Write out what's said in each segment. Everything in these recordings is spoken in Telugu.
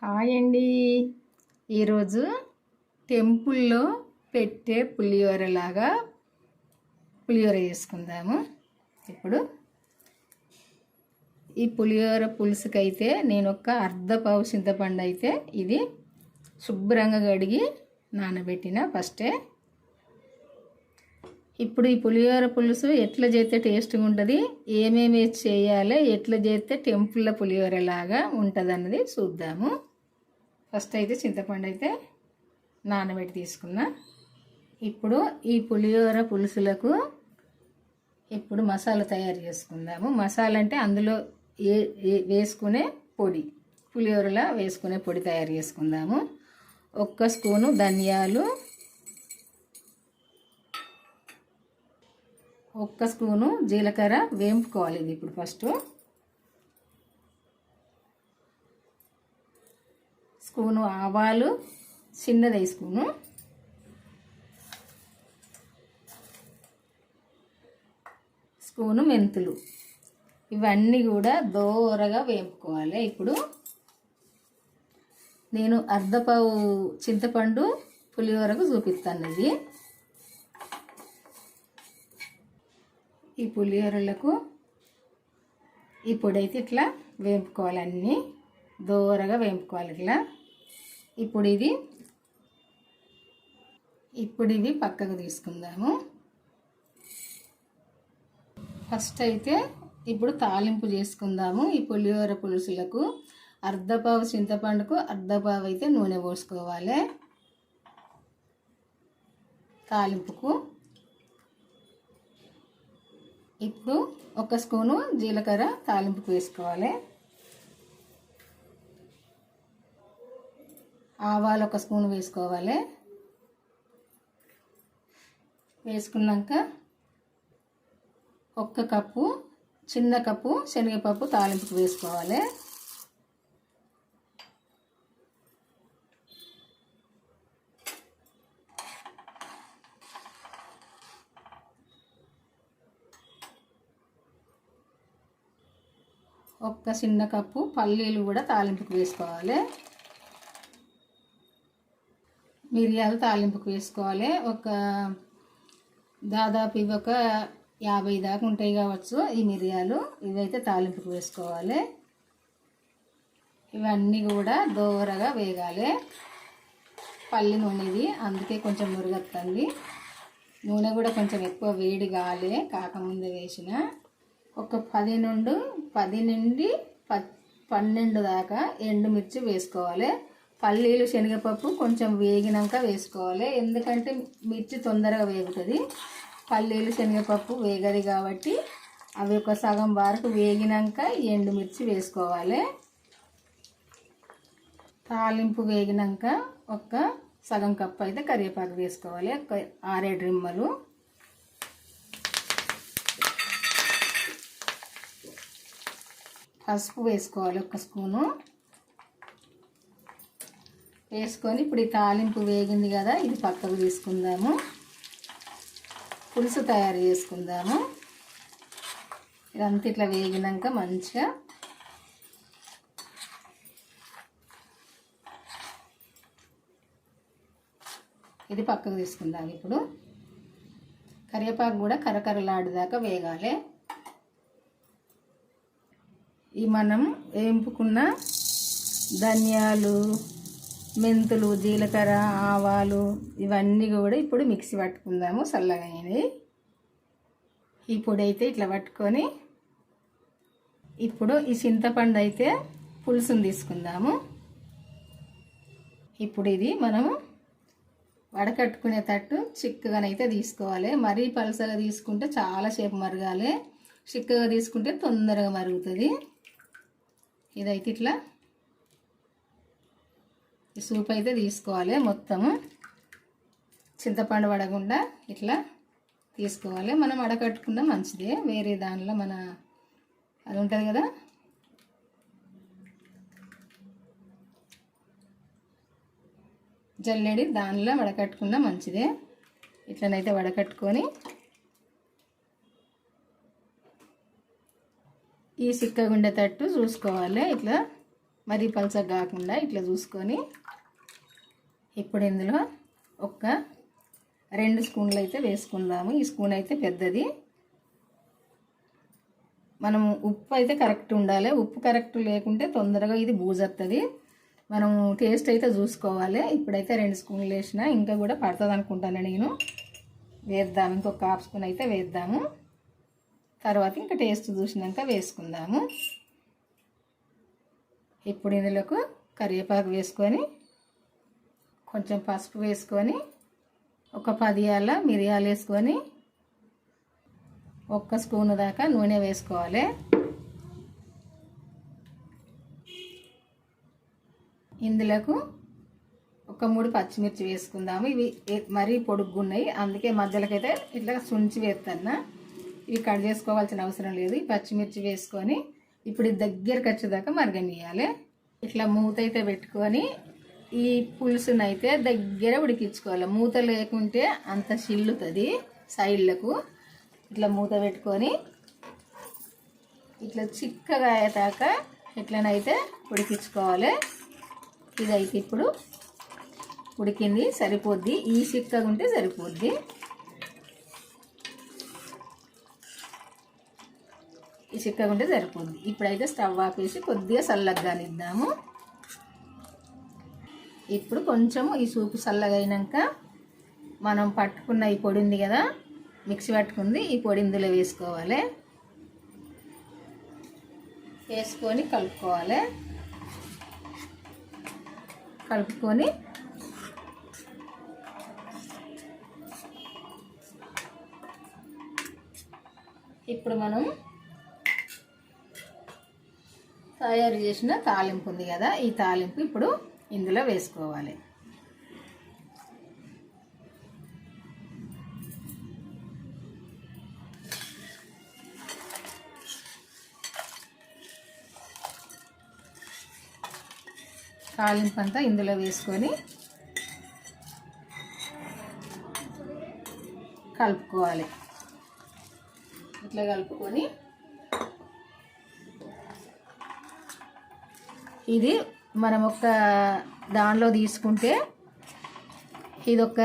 హాయ్ అండి. ఈరోజు టెంపుల్లో పెట్టే పులిహోరలాగా పులిహోర చేసుకుందాము. ఇప్పుడు ఈ పులిహోర పులుసుకైతే నేను ఒక అర్ధపావు చింతపండు అయితే ఇది శుభ్రంగా కడిగి నానబెట్టిన ఫస్టే. ఇప్పుడు ఈ పులిహోర పులుసు ఎట్లా చేస్తే టేస్ట్గా ఉంటుంది, ఏమేమి చేయాలి, ఎట్లా చేస్తే టెంపుల్లో పులిహోర లాగా ఉంటుంది అన్నది చూద్దాము. ఫస్ట్ అయితే చింతపండు అయితే నానబెట్టి తీసుకున్నా. ఇప్పుడు ఈ పులిహోర పులుసులకు ఇప్పుడు మసాలా తయారు చేసుకుందాము. మసాలా అంటే అందులో వేసుకునే పొడి, పులిహోరలా వేసుకునే పొడి తయారు చేసుకుందాము. 1 స్పూను ధనియాలు, 1 స్పూను జీలకర్ర వేంపుకోవాలి. ఇది ఇప్పుడు ఫస్ట్ స్పూను ఆవాలు, చిన్నది స్పూను, స్పూను మెంతులు, ఇవన్నీ కూడా దోరగా వేపుకోవాలి. ఇప్పుడు నేను అర్ధపావు చింతపండు పులిహోరకు చూపిస్తాను. ఇది ఈ పులిహోరలకు ఈ పొడి అయితే ఇట్లా వేపుకోవాలి, అన్నీ దోరగా వేపుకోవాలి ఇట్లా. ఇప్పుడు ఇవి పక్కకు తీసుకుందాము. ఫస్ట్ అయితే ఇప్పుడు తాలింపు చేసుకుందాము. ఈ పులిహోర పులుసులకు అర్ధపావు చింతపండుకు అర్ధపావు అయితే నూనె పోసుకోవాలి. తాలింపుకు ఇప్పుడు 1 స్పూను జీలకర్ర తాలింపుకు వేసుకోవాలి. ఆవాలు 1 స్పూను వేసుకోవాలి. వేసుకున్నాక 1 కప్పు, చిన్న కప్పు శనగపప్పు తాలింపుకు వేసుకోవాలి. ఒక చిన్న కప్పు పల్లీలు కూడా తాలింపుకు వేసుకోవాలి. మిరియాలు తాలింపుకు వేసుకోవాలి. దాదాపు ఇవి ఒక 50 దాకా ఉంటాయి కావచ్చు ఈ మిరియాలు. ఇవైతే తాలింపుకు వేసుకోవాలి. ఇవన్నీ కూడా దోరగా వేగాలి. పల్లి నూనెది, అందుకే కొంచెం మురుగొస్తుంది. నూనె కూడా కొంచెం ఎక్కువ వేడి కాకముందే వేసిన. ఒక 10 నుండి 12 దాకా ఎండుమిర్చి వేసుకోవాలి. పల్లీలు శనగపప్పు కొంచెం వేగినాక వేసుకోవాలి, ఎందుకంటే మిర్చి తొందరగా వేగుతుంది. పల్లీలు శనగపప్పు వేగది కాబట్టి అవి ఒక సగం వరకు వేగినాక ఎండుమిర్చి వేసుకోవాలి. తాలింపు వేగినాక ఒక సగం కప్పు అయితే కరివేపాకు వేసుకోవాలి, ఒక 6-7 రిమ్మలు. పసుపు వేసుకోవాలి 1 స్పూను వేసుకొని ఇప్పుడు ఈ తాలింపు వేగింది కదా, ఇది పక్కకు తీసుకుందాము. పులుసు తయారు చేసుకుందాము. ఇదంతా ఇట్లా వేగినాక మంచిగా ఇది పక్కకు తీసుకుందాం. ఇప్పుడు కరివేపాకు కూడా కరకరలాడేదాకా వేగాలి. ఈ మనం వేంపుకున్న ధనియాలు, మెంతులు, జీలకర్ర, ఆవాలు ఇవన్నీ కూడా ఇప్పుడు మిక్సీ పట్టుకుందాము. చల్లగా అయినవి ఈ పొడి అయితే ఇట్లా పట్టుకొని ఇప్పుడు ఈ చింతపండు అయితే పులుసుని తీసుకుందాము. ఇప్పుడు ఇది మనము వడకట్టుకునేటట్టు చిక్కగానైతే తీసుకోవాలి. మరీ పలసగా తీసుకుంటే చాలాసేపు మరగాలి, చిక్కగా తీసుకుంటే తొందరగా మరుగుతుంది. ఇదైతే ఇట్లా ఈ సూప్ అయితే తీసుకోవాలి. మొత్తము చింతపండు పడకుండా ఇట్లా తీసుకోవాలి. మనం వడకట్టుకున్నా మంచిదే, వేరే దానిలో మన అది ఉంటుంది కదా, జల్లెడి, దానిలో వడకట్టుకున్నా మంచిదే. ఇట్లనైతే వడకట్టుకొని ఈ చిక్కగా ఉండేటట్టు చూసుకోవాలి. ఇట్లా మరీ పలచగా కాకుండా ఇట్లా చూసుకొని ఇప్పుడు ఇందులో ఒక 2 స్పూన్లు అయితే వేసుకుందాము. ఈ స్పూన్ అయితే పెద్దది. మనం ఉప్పు అయితే కరెక్ట్ ఉండాలి. ఉప్పు కరెక్ట్ లేకుంటే తొందరగా ఇది బూజొస్తుంది. మనం టేస్ట్ అయితే చూసుకోవాలి. ఇప్పుడైతే 2 స్పూన్లు వేసిన, ఇంకా కూడా పడుతుంది అనుకుంటాను నేను. వేద్దాము, ఇంకొక 1/2 స్పూన్ అయితే వేద్దాము. తర్వాత ఇంకా టేస్ట్ చూసినాక వేసుకుందాము. ఇప్పుడు ఇందులోకి కరివేపాకు వేసుకొని, కొంచెం పసుపు వేసుకొని, ఒక 10 మిరియాలు వేసుకొని, 1 స్పూన్ దాకా నూనె వేసుకోవాలి. ఇందులోకి ఒక 3 పచ్చిమిర్చి వేసుకుందాము. ఇవి మరీ పొడుగున్నాయి, అందుకే మధ్యలోకైతే ఇట్లా సుంచి వేస్తాను. ఇవి కట్ చేసుకోవాల్సిన అవసరం లేదు. ఈ పచ్చిమిర్చి వేసుకొని ఇప్పుడు ఇది దగ్గరకు వచ్చేదాకా మరగనియాలి. ఇట్లా మూత అయితే పెట్టుకొని ఈ పులుసునైతే దగ్గర ఉడికించుకోవాలి. మూత లేకుంటే అంత చిల్లుతుంది సైడ్లకు. ఇట్లా మూత పెట్టుకొని ఇట్లా చిక్కగా అయ్యేదాకా ఇట్లనైతే ఉడికించుకోవాలి. ఇదైతే ఇప్పుడు ఉడికింది, సరిపోద్ది. ఈ చిక్కగా ఉంటే సరిపోద్ది. ఈ చిక్కగా ఉంటే సరిపోద్ది. ఇప్పుడైతే స్టవ్ ఆపేసి కొద్దిగా చల్లగానిద్దాము. ఇప్పుడు కొంచెము ఈ సూపు చల్లగా అయినాక మనం పట్టుకున్న ఈ పొడి ఉంది కదా, మిక్సీ పట్టుకుంది, ఈ పొడి ఇందులో వేసుకోవాలి. వేసుకొని కలుపుకోవాలి. కలుపుకొని ఇప్పుడు మనం తయారు చేసిన తాలింపు ఉంది కదా, ఈ తాలింపు ఇప్పుడు ఇందులో వేసుకోవాలి. తాలింపు అంతా ఇందులో వేసుకొని కలుపుకోవాలి. ఇట్లా కలుపుకొని ఇది మనం ఒక దానిలో తీసుకుంటే ఇది ఒక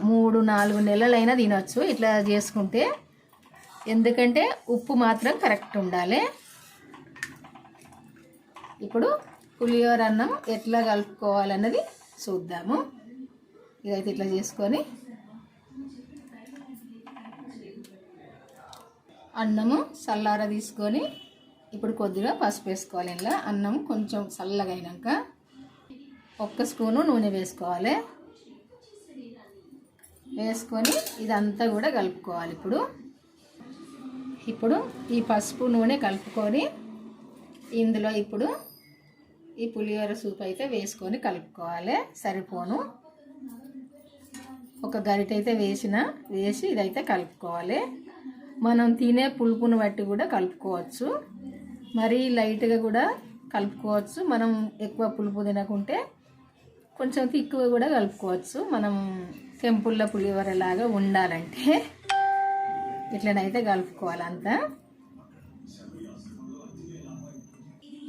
3-4 నెలలైనా తినొచ్చు ఇట్లా చేసుకుంటే. ఎందుకంటే ఉప్పు మాత్రం కరెక్ట్ ఉండాలి. ఇప్పుడు పులిహోర అన్నం ఎట్లా కలుపుకోవాలన్నది చూద్దాము. ఇదైతే ఇట్లా చేసుకొని అన్నము చల్లార తీసుకొని ఇప్పుడు కొద్దిగా పసుపు వేసుకోవాలి. ఇలా అన్నం కొంచెం చల్లగా అయినాక 1 స్పూను నూనె వేసుకోవాలి. వేసుకొని ఇదంతా కూడా కలుపుకోవాలి. ఇప్పుడు ఈ పసుపు నూనె కలుపుకొని ఇందులో ఇప్పుడు ఈ పులిహోర సూప్ అయితే వేసుకొని కలుపుకోవాలి. సరిపోను ఒక గరిట అయితే వేసి ఇదైతే కలుపుకోవాలి. మనం తినే పులుపును బట్టి కూడా కలుపుకోవచ్చు. మరీ లైట్గా కూడా కలుపుకోవచ్చు. మనం ఎక్కువ పులుపు తినకుంటే కొంచెం తిక్కువ కూడా కలుపుకోవచ్చు. మనం టెంపుల్లో పులిహోర లాగా ఉండాలంటే ఇట్లనైతే కలుపుకోవాలి. అంతా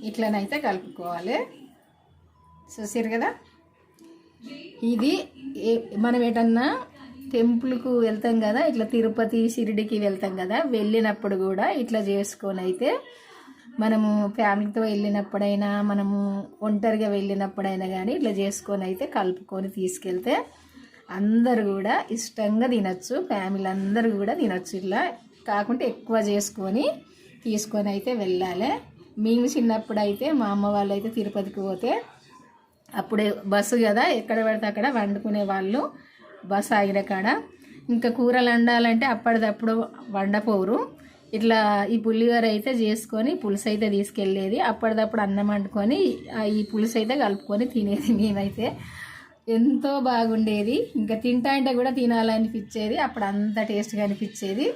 ఇట్లనైతే కలుపుకోవాలి. చూసారు కదా, ఇది మనం ఏటన్నా టెంపుల్కు వెళ్తాం కదా, ఇట్లా తిరుపతి షిరిడికి వెళ్తాం కదా, వెళ్ళినప్పుడు కూడా ఇట్లా చేసుకొని అయితే మనము ఫ్యామిలీతో వెళ్ళినప్పుడైనా మనము ఒంటరిగా వెళ్ళినప్పుడైనా కానీ ఇట్లా చేసుకొని అయితే కలుపుకొని తీసుకెళ్తే అందరు కూడా ఇష్టంగా తినచ్చు. ఫ్యామిలీ అందరూ కూడా తినచ్చు. ఇట్లా కాకుంటే ఎక్కువ చేసుకొని తీసుకొని అయితే వెళ్ళాలి. మేము చిన్నప్పుడు అయితే మా అమ్మ వాళ్ళు అయితే తిరుపతికి పోతే అప్పుడే బస్సు కదా, ఎక్కడ పడితే అక్కడ వండుకునే వాళ్ళు. బస్సు ఆగిన కాడ ఇంకా కూరలు వండాలంటే అప్పటిదప్పుడు వండపోరు. ఇట్లా ఈ పులిహోర అయితే చేసుకొని పులుసు అయితే తీసుకెళ్ళేది. అప్పటిదప్పుడు అన్నం వండుకొని ఈ పులుసు అయితే కలుపుకొని తినేది. మేమైతే ఎంతో బాగుండేది. ఇంకా తింటా అంటే కూడా తినాలనిపించేది. అప్పుడు అంత టేస్ట్గా అనిపించేది.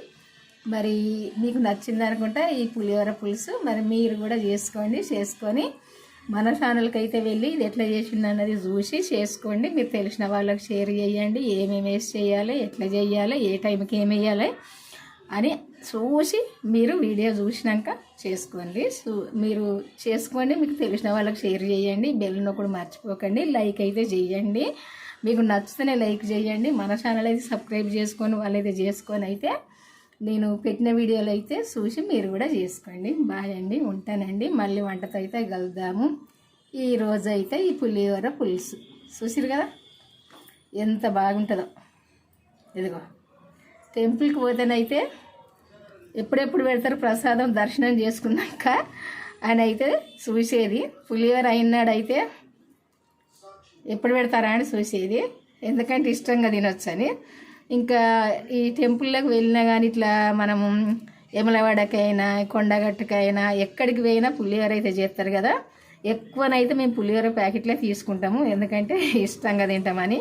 మరి మీకు నచ్చింది అనుకుంటా ఈ పులిహోర పులుసు. మరి మీరు కూడా చేసుకొని మన ఛానల్కి అయితే వెళ్ళి ఇది ఎట్లా చేసింది అన్నది చూసి చేసుకోండి. మీరు తెలిసిన వాళ్ళకి షేర్ చేయండి. ఏమేమి వేసి చేయాలి, ఎట్లా చేయాలి, ఏ టైంకి ఏమి వేయాలి అని చూసి మీరు వీడియో చూసినాక చేసుకోండి. మీరు చేసుకోండి, మీకు తెలిసిన వాళ్ళకి షేర్ చేయండి, బెల్ నొక్కడం మర్చిపోకండి, లైక్ అయితే చేయండి. మీకు నచ్చితేనే లైక్ చేయండి. మన ఛానల్ అయితే సబ్స్క్రైబ్ చేసుకొని వాళ్ళైతే చేసుకొని అయితే నేను పెట్టిన వీడియోలు అయితే చూసి మీరు కూడా చేసుకోండి. బాయ్ అండి, ఉంటానండి. మళ్ళీ వంటతో అయితే కలుద్దాము. ఈరోజు అయితే ఈ పులిహోర పులుసు చూసిరు కదా ఎంత బాగుంటుందో. ఇదిగో టెంపుల్కి పోతేనైతే ఎప్పుడెప్పుడు పెడతారు ప్రసాదం దర్శనం చేసుకున్నాక అని అయితే చూసేది. పులిహోర అయినాడైతే ఎప్పుడు పెడతారా అని చూసేది, ఎందుకంటే ఇష్టంగా తినొచ్చని. ఇంకా ఈ టెంపుల్లోకి వెళ్ళినా కానీ ఇట్లా మనము యమలవాడకైనా కొండగట్టుకైనా ఎక్కడికి పోయినా పులిహోర అయితే చేస్తారు కదా. ఎక్కువనైతే మేము పులిహోర ప్యాకెట్లే తీసుకుంటాము, ఎందుకంటే ఇష్టంగా తింటామని.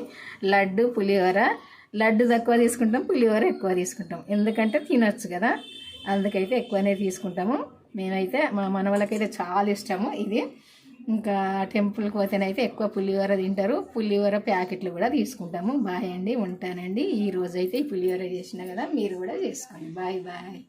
లడ్డు పులిహోర, లడ్డు తక్కువ తీసుకుంటాం, పులిహోర ఎక్కువ తీసుకుంటాం, ఎందుకంటే తినొచ్చు కదా. అందుకైతే ఎక్కువనే తీసుకుంటాము మేమైతే. మా మనవలకైతే చాలా ఇష్టము ఇది. ఇంకా టెంపుల్కి పోతేనైతే ఎక్కువ పులిహోర తింటారు. పులిహోర ప్యాకెట్లు కూడా తీసుకుంటాము. బాయ్ అండి, ఉంటానండి. ఈరోజైతే ఈ పులిహోర చేసినా కదా, మీరు కూడా చేసుకోండి. Bye bye.